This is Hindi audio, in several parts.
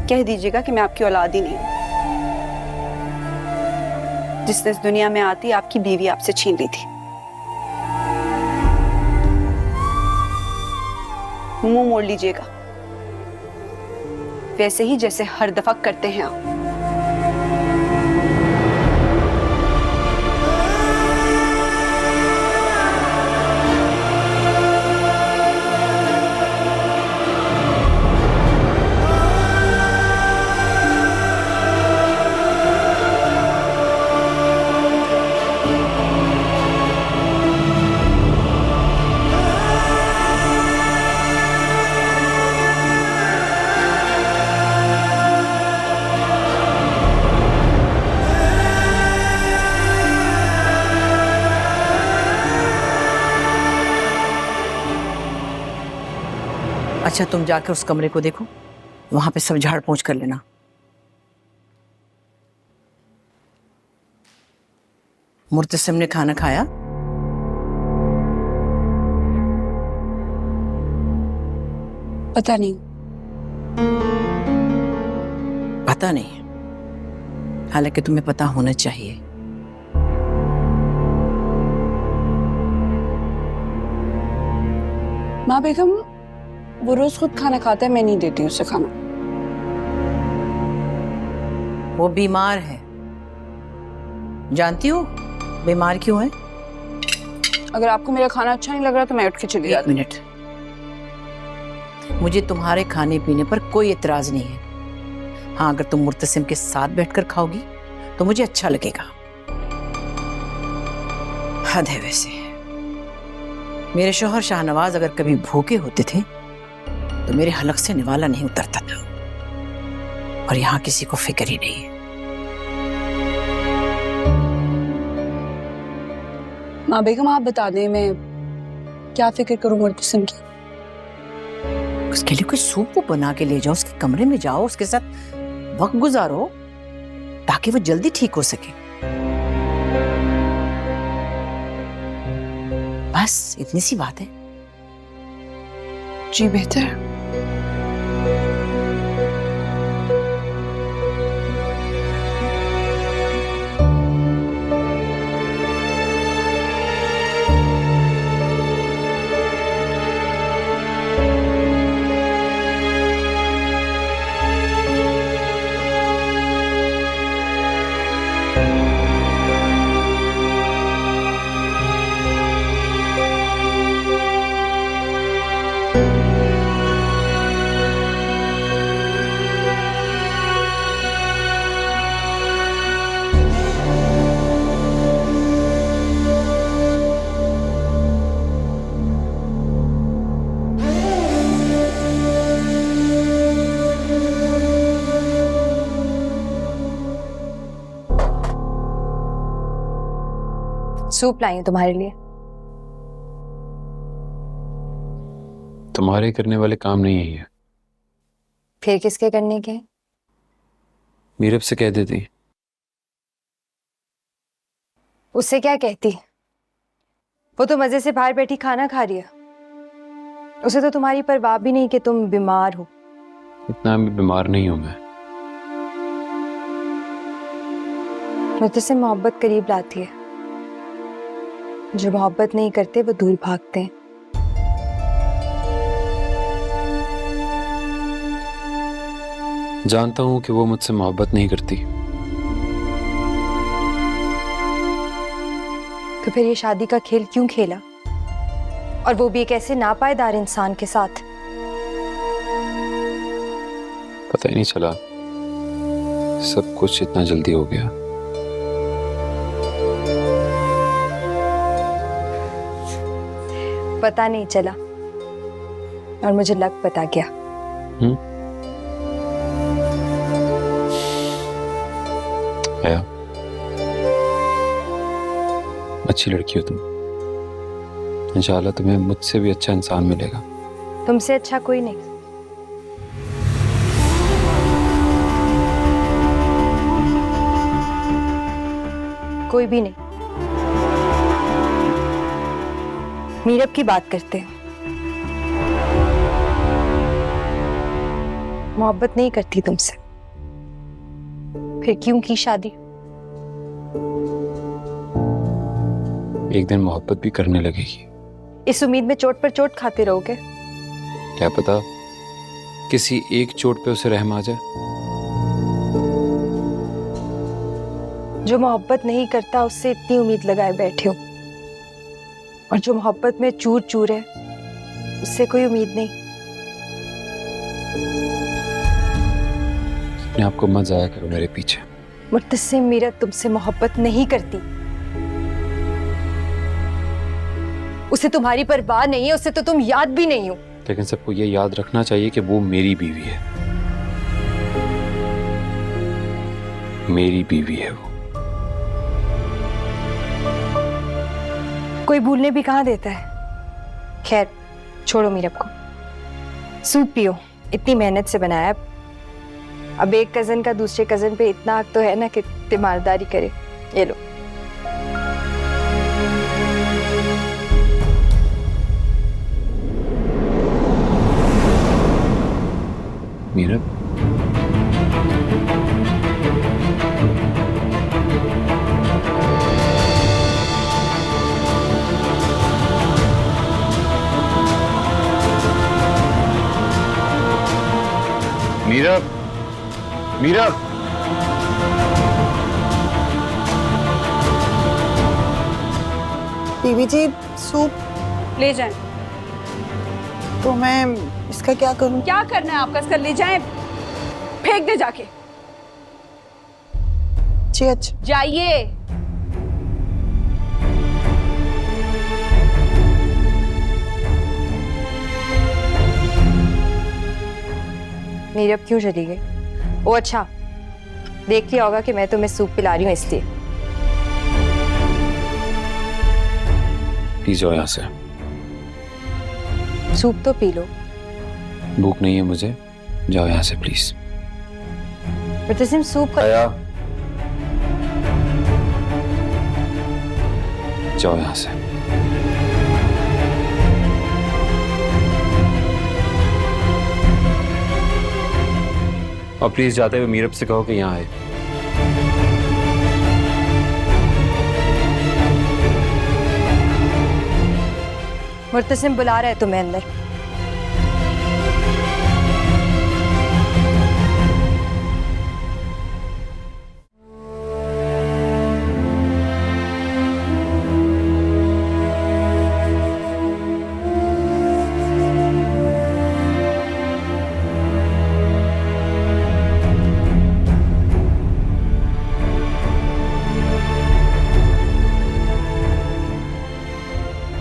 कह दीजिएगा कि मैं आपकी औलाद ही नहीं हूं। जिसने इस दुनिया में आती आपकी बीवी आपसे छीन ली थी। मुंह मोड़ लीजिएगा, वैसे ही जैसे हर दफा करते हैं आप। अच्छा, तुम जाकर उस कमरे को देखो, वहां पे सब झाड़ पोंछ कर लेना। मुर्तसिम ने खाना खाया? पता नहीं। पता नहीं, हालांकि तुम्हें पता होना चाहिए। माँ बेगम, वो रोज खुद खाना खाता है, मैं नहीं देती उसे खाना। वो बीमार है, जानती हो बीमार क्यों है? अगर आपको मेरा खाना अच्छा नहीं लग रहा तो मैं उठ के चली जाती। एक मिनट, मुझे तुम्हारे खाने पीने पर कोई एतराज नहीं है। हाँ, अगर तुम मुर्तसिम के साथ बैठकर खाओगी तो मुझे अच्छा लगेगा। हद है वैसे। मेरे शौहर शाहनवाज अगर कभी भूखे होते थे तो मेरे हलक से निवाला नहीं उतरता था, और यहां किसी को फिक्र ही नहीं है। माँ बेगम, आप बता दें मैं क्या फिक्र करूं मुर्तसिम की? उसके लिए कोई सूप वो बना के ले जाओ, उसके कमरे में जाओ, उसके साथ वक्त गुजारो ताकि वो जल्दी ठीक हो सके। बस इतनी सी बात है। जी बेहतर है। सूप लाई हूं तुम्हारे लिए। तुम्हारे करने वाले काम नहीं है ये। फिर किसके करने के? मीरब से कह देती। उससे क्या कहती? वो तो मजे से बाहर बैठी खाना खा रही है। उसे तो तुम्हारी परवाह भी नहीं कि तुम बीमार हो। इतना भी बीमार नहीं हूं मैं। मुझसे मोहब्बत करीब लाती है, जो मोहब्बत नहीं करते वो दूर भागते हैं। जानता हूं कि वो मुझसे मोहब्बत नहीं करती। तो फिर ये शादी का खेल क्यों खेला, और वो भी एक ऐसे नापायदार इंसान के साथ? पता ही नहीं चला, सब कुछ इतना जल्दी हो गया। पता नहीं चला और मुझे लग पता गया। आया, अच्छी लड़की हो तुम। इंशाल्लाह तुम्हें मुझसे भी अच्छा इंसान मिलेगा। तुमसे अच्छा कोई नहीं। कोई भी नहीं। मीरब की बात करते हैं। मोहब्बत नहीं करती तुमसे, फिर क्यों की शादी? एक दिन मोहब्बत भी करने लगेगी। इस उम्मीद में चोट पर चोट खाते रहोगे। क्या पता किसी एक चोट पे उसे रहम आ जाए। जो मोहब्बत नहीं करता उससे इतनी उम्मीद लगाए बैठे हो, और जो मोहब्बत में चूर चूर है उससे कोई उम्मीद नहीं। अपने आप को मत जाया करो मेरे पीछे। मुर्तसिम, मीरा तुमसे मोहब्बत नहीं करती। उसे तुम्हारी परवाह नहीं है, उससे तो तुम याद भी नहीं हो। लेकिन सबको ये याद रखना चाहिए कि वो मेरी बीवी है, मेरी बीवी है वो। कोई भूलने भी कहाँ देता है। खैर छोड़ो मीरब को, सूप पियो, इतनी मेहनत से बनाया है। अब एक कजन का दूसरे कजन पे इतना हक तो है ना कि तीमारदारी करे। ये लो। मीरा, मीरा, मीरा, बीवी जी सूप ले जाएं। तो मैं इसका क्या करूं? क्या करना है आपका? इसका ले जाएं, फेंक दे जाके। जी अच्छा। जाइए। मीरब क्यों चली गई? ओ अच्छा, देख लिया होगा कि मैं तुम्हें सूप पिला रही हूँ इसलिए। प्लीज जाओ यहाँ से। सूप तो पी लो। भूख नहीं है मुझे, जाओ यहाँ से प्लीज। मुर्तसिम सूप का आया, जाओ यहाँ से। और प्लीज जाते हुए मीरब से कहो कि यहाँ आए। मुर्तसिम बुला रहा है तुम्हें अंदर।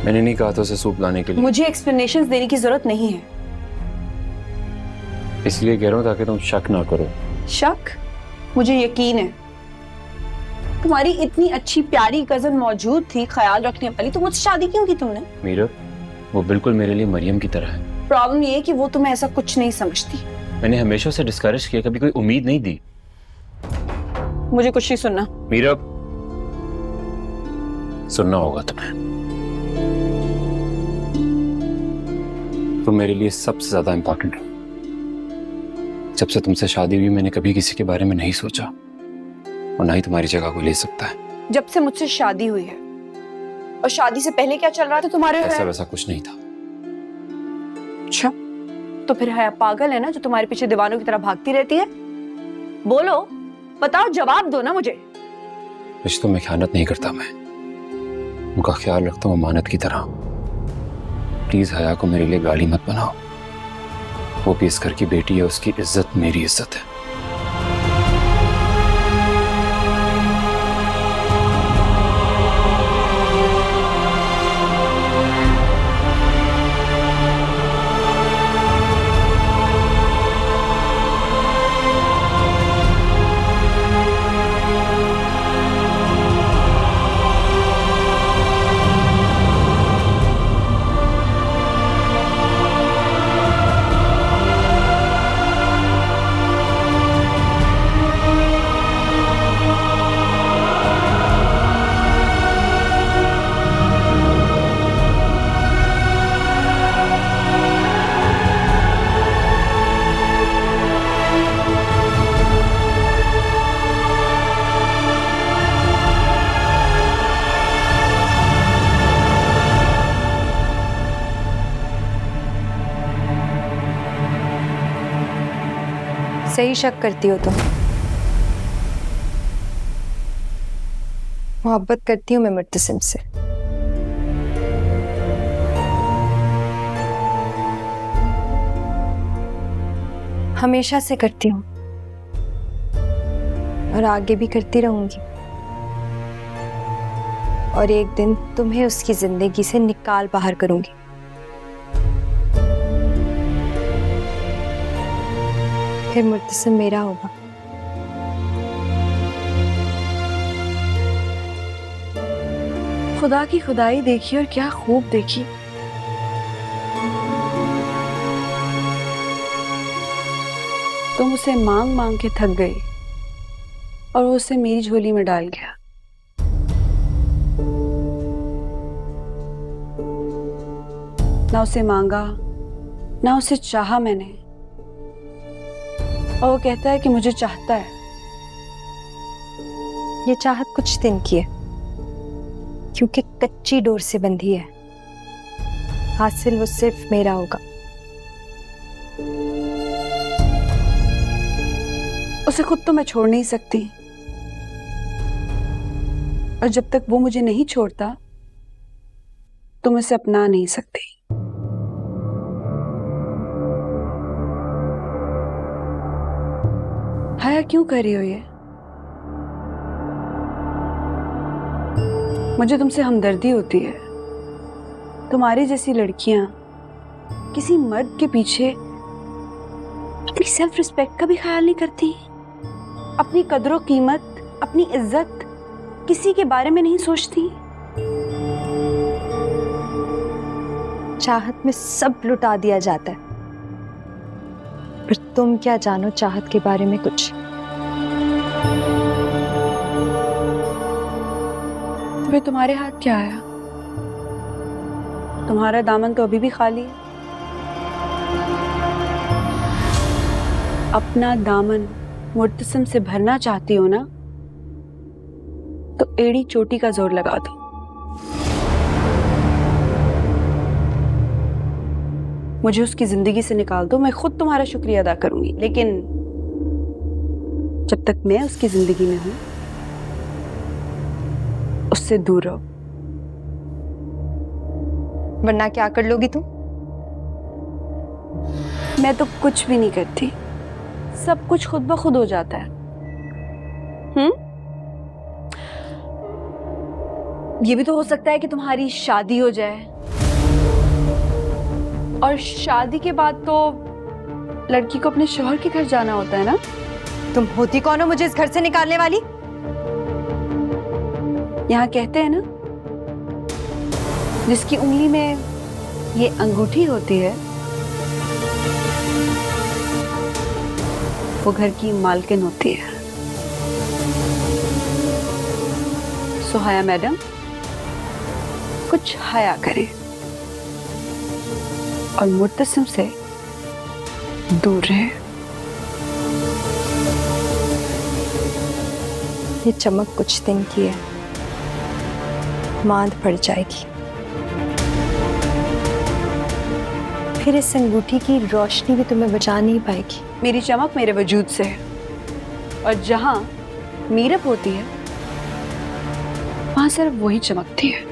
मैंने नहीं कहा था उसे सूप लाने के लिए। मुझे एक्सप्लेनेशंस देने की जरूरत नहीं है। इसलिए कह रहा हूँ ताकि तुम शक ना करो। शक? मुझे यकीन है। तुम्हारी इतनी अच्छी प्यारी कजन मौजूद थी, ख्याल रखने वाली, तो मुझसे शादी क्यों की तुमने? मीरब, वो बिल्कुल मेरे लिए मरियम की तरह है। प्रॉब्लम ये है कि वो तुम्हें ऐसा कुछ नहीं समझती। मैंने हमेशा उसे डिस्करेज किया, कभी कोई उम्मीद नहीं दी। मुझे कुछ नहीं सुनना। मीरब, सुनना होगा तुम्हें। तुम मेरे लिए सबसे ज्यादा इंपॉर्टेंट हो। जब से तुमसे शादी हुई मैंने कभी किसी के बारे में नहीं सोचा, और ना ही तुम्हारी जगह को ले सकता है। जब से मुझसे शादी हुई है, और शादी से पहले क्या चल रहा था तुम्हारे? ऐसा वैसा कुछ नहीं था। अच्छा, तो फिर है पागल है ना जो तुम्हारे पीछे दीवानों की तरह भागती रहती है? बोलो, बताओ, जवाब दो ना मुझे। रिश्तों में ख्यानत नहीं करता मैं, उनका ख्याल रखता हूँ अमानत की तरह। प्लीज हया को मेरे लिए गाली मत बनाओ। वो भी इस घर की बेटी है, उसकी इज्जत मेरी इज्जत है। सही शक करती हो तुम। मोहब्बत करती हूँ मैं मुर्तसिम से। हमेशा से करती हूँ और आगे भी करती रहूंगी। और एक दिन तुम्हें उसकी जिंदगी से निकाल बाहर करूंगी। फिर मुर्तसिम मेरा होगा। खुदा की खुदाई देखी और क्या खूब देखी। तुम उसे मांग मांग के थक गई और वो उसे मेरी झोली में डाल गया। ना उसे मांगा, ना उसे चाहा मैंने, और वो कहता है कि मुझे चाहता है। ये चाहत कुछ दिन की है, क्योंकि कच्ची डोर से बंधी है। हासिल वो सिर्फ मेरा होगा। उसे खुद तो मैं छोड़ नहीं सकती, और जब तक वो मुझे नहीं छोड़ता तुम उसे अपना नहीं सकती। हया क्यों कर रही हो ये? मुझे तुमसे हमदर्दी होती है। तुम्हारी जैसी लड़कियां किसी मर्द के पीछे अपनी सेल्फ रिस्पेक्ट का भी ख्याल नहीं करती। अपनी कदरों कीमत, अपनी इज्जत किसी के बारे में नहीं सोचती। चाहत में सब लुटा दिया जाता है, पर तुम क्या जानो चाहत के बारे में कुछ। फिर तुम्हारे हाथ क्या आया? तुम्हारा दामन तो अभी भी खाली है। अपना दामन मुर्तसिम से भरना चाहती हो ना, तो एड़ी चोटी का जोर लगा दो। मुझे उसकी जिंदगी से निकाल दो, मैं खुद तुम्हारा शुक्रिया अदा करूंगी, लेकिन जब तक मैं उसकी जिंदगी में हूं उससे दूर रहो। वरना क्या कर लोगी तुम? मैं तो कुछ भी नहीं करती, सब कुछ खुद ब खुद हो जाता है। ये भी तो हो सकता है कि तुम्हारी शादी हो जाए, और शादी के बाद तो लड़की को अपने शौहर के घर जाना होता है ना। तुम होती कौन हो मुझे इस घर से निकालने वाली? यहाँ कहते हैं ना, जिसकी उंगली में ये अंगूठी होती है वो घर की मालकिन होती है। सुहाया मैडम, कुछ हया करें और मुर्तसिम से दूर रहे। ये चमक कुछ दिन की है, मांद पड़ जाएगी। फिर इस अंगूठी की रोशनी भी तुम्हें बचा नहीं पाएगी। मेरी चमक मेरे वजूद से है, और जहां मीरब होती है वहां सिर्फ वही चमकती है।